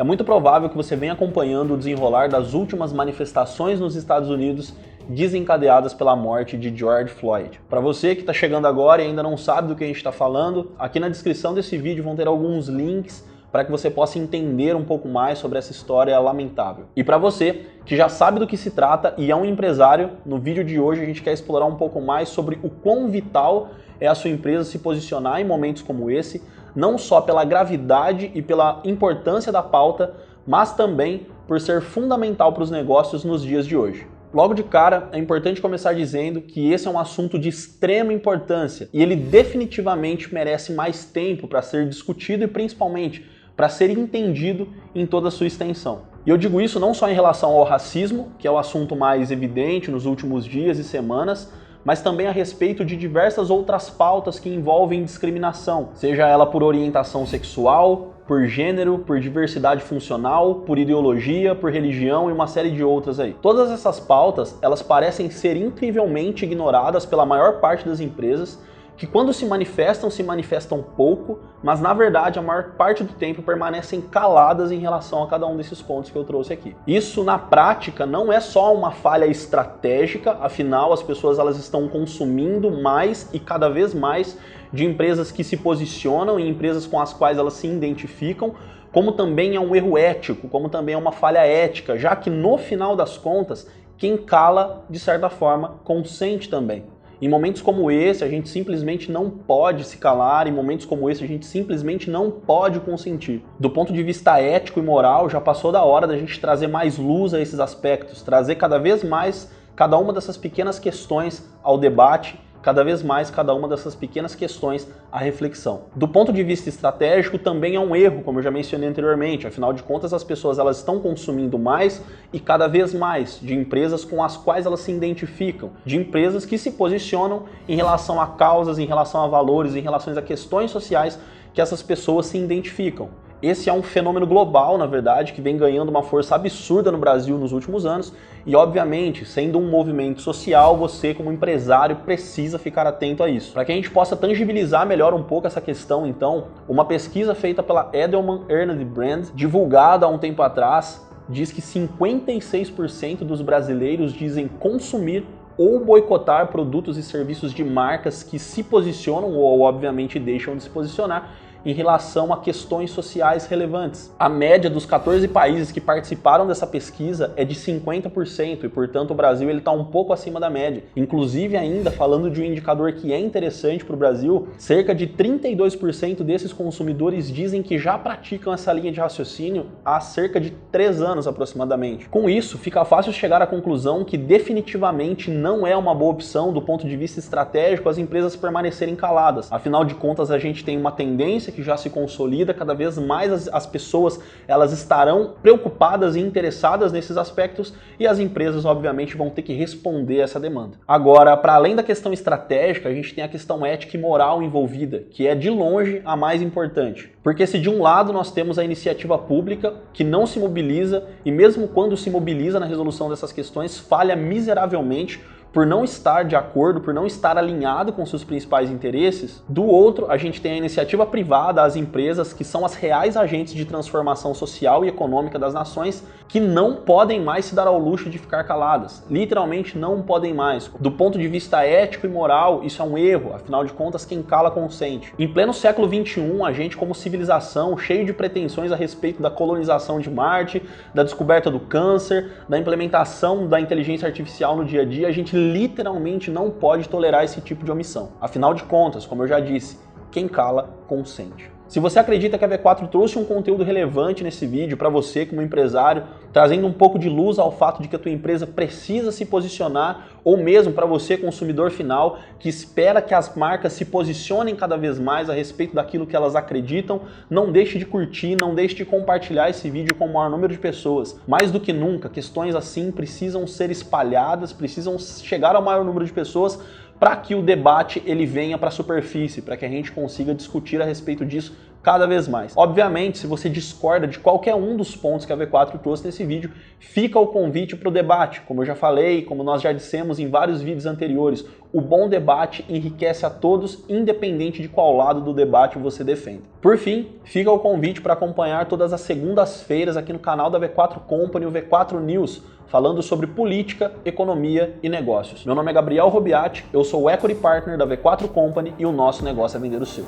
muito provável que você venha acompanhando o desenrolar das últimas manifestações nos Estados Unidos desencadeadas pela morte de George Floyd. Para você que está chegando agora e ainda não sabe do que a gente está falando, aqui na descrição desse vídeo vão ter alguns links para que você possa entender um pouco mais sobre essa história lamentável. E para você que já sabe do que se trata e é um empresário, no vídeo de hoje a gente quer explorar um pouco mais sobre o quão vital é a sua empresa se posicionar em momentos como esse, não só pela gravidade e pela importância da pauta, mas também por ser fundamental para os negócios nos dias de hoje. Logo de cara, é importante começar dizendo que esse é um assunto de extrema importância e ele definitivamente merece mais tempo para ser discutido e principalmente para ser entendido em toda a sua extensão. E eu digo isso não só em relação ao racismo, que é o assunto mais evidente nos últimos dias e semanas, mas também a respeito de diversas outras pautas que envolvem discriminação, seja ela por orientação sexual, por gênero, por diversidade funcional, por ideologia, por religião e uma série de outras aí. Todas essas pautas, elas parecem ser incrivelmente ignoradas pela maior parte das empresas, que quando se manifestam pouco, mas na verdade a maior parte do tempo permanecem caladas em relação a cada um desses pontos que eu trouxe aqui. Isso na prática não é só uma falha estratégica, afinal as pessoas elas estão consumindo mais e cada vez mais de empresas que se posicionam e empresas com as quais elas se identificam, como também é um erro ético, como também é uma falha ética, já que no final das contas, quem cala, de certa forma, consente também. Em momentos como esse, a gente simplesmente não pode se calar, em momentos como esse, a gente simplesmente não pode consentir. Do ponto de vista ético e moral, já passou da hora da gente trazer mais luz a esses aspectos, trazer cada vez mais cada uma dessas pequenas questões ao debate, cada vez mais cada uma dessas pequenas questões à reflexão. Do ponto de vista estratégico também é um erro, como eu já mencionei anteriormente, afinal de contas as pessoas elas estão consumindo mais e cada vez mais de empresas com as quais elas se identificam, de empresas que se posicionam em relação a causas, em relação a valores, em relação a questões sociais que essas pessoas se identificam. Esse é um fenômeno global, na verdade, que vem ganhando uma força absurda no Brasil nos últimos anos e, obviamente, sendo um movimento social, você como empresário precisa ficar atento a isso. Para que a gente possa tangibilizar melhor um pouco essa questão, então, uma pesquisa feita pela Edelman Earned Brand, divulgada há um tempo atrás, diz que 56% dos brasileiros dizem consumir ou boicotar produtos e serviços de marcas que se posicionam ou, obviamente, deixam de se posicionar em relação a questões sociais relevantes. A média dos 14 países que participaram dessa pesquisa é de 50% e, portanto, o Brasil está um pouco acima da média. Inclusive, ainda falando de um indicador que é interessante para o Brasil, cerca de 32% desses consumidores dizem que já praticam essa linha de raciocínio há cerca de 3 anos aproximadamente. Com isso, fica fácil chegar à conclusão que definitivamente não é uma boa opção do ponto de vista estratégico as empresas permanecerem caladas. Afinal de contas, a gente tem uma tendência que já se consolida, cada vez mais as pessoas elas estarão preocupadas e interessadas nesses aspectos e as empresas obviamente vão ter que responder essa demanda. Agora, para além da questão estratégica, a gente tem a questão ética e moral envolvida, que é de longe a mais importante. Porque se de um lado nós temos a iniciativa pública que não se mobiliza e mesmo quando se mobiliza na resolução dessas questões, falha miseravelmente por não estar de acordo, por não estar alinhado com seus principais interesses. Do outro, a gente tem a iniciativa privada, as empresas que são as reais agentes de transformação social e econômica das nações, que não podem mais se dar ao luxo de ficar caladas. Literalmente não podem mais. Do ponto de vista ético e moral, isso é um erro, afinal de contas, quem cala consente. Em pleno século XXI, a gente como civilização, cheio de pretensões a respeito da colonização de Marte, da descoberta do câncer, da implementação da inteligência artificial no dia a dia, a gente literalmente não pode tolerar esse tipo de omissão. Afinal de contas, como eu já disse, quem cala, consente. Se você acredita que a V4 trouxe um conteúdo relevante nesse vídeo para você como empresário, trazendo um pouco de luz ao fato de que a tua empresa precisa se posicionar, ou mesmo para você consumidor final que espera que as marcas se posicionem cada vez mais a respeito daquilo que elas acreditam, não deixe de curtir, não deixe de compartilhar esse vídeo com o maior número de pessoas. Mais do que nunca, questões assim precisam ser espalhadas, precisam chegar ao maior número de pessoas para que o debate ele venha para a superfície, para que a gente consiga discutir a respeito disso cada vez mais. Obviamente, se você discorda de qualquer um dos pontos que a V4 trouxe nesse vídeo, fica o convite para o debate. Como eu já falei, como nós já dissemos em vários vídeos anteriores, o bom debate enriquece a todos, independente de qual lado do debate você defende. Por fim, fica o convite para acompanhar todas as segundas-feiras aqui no canal da V4 Company, o V4 News, falando sobre política, economia e negócios. Meu nome é Gabriel Robiati, eu sou o Equity Partner da V4 Company e o nosso negócio é vender o seu.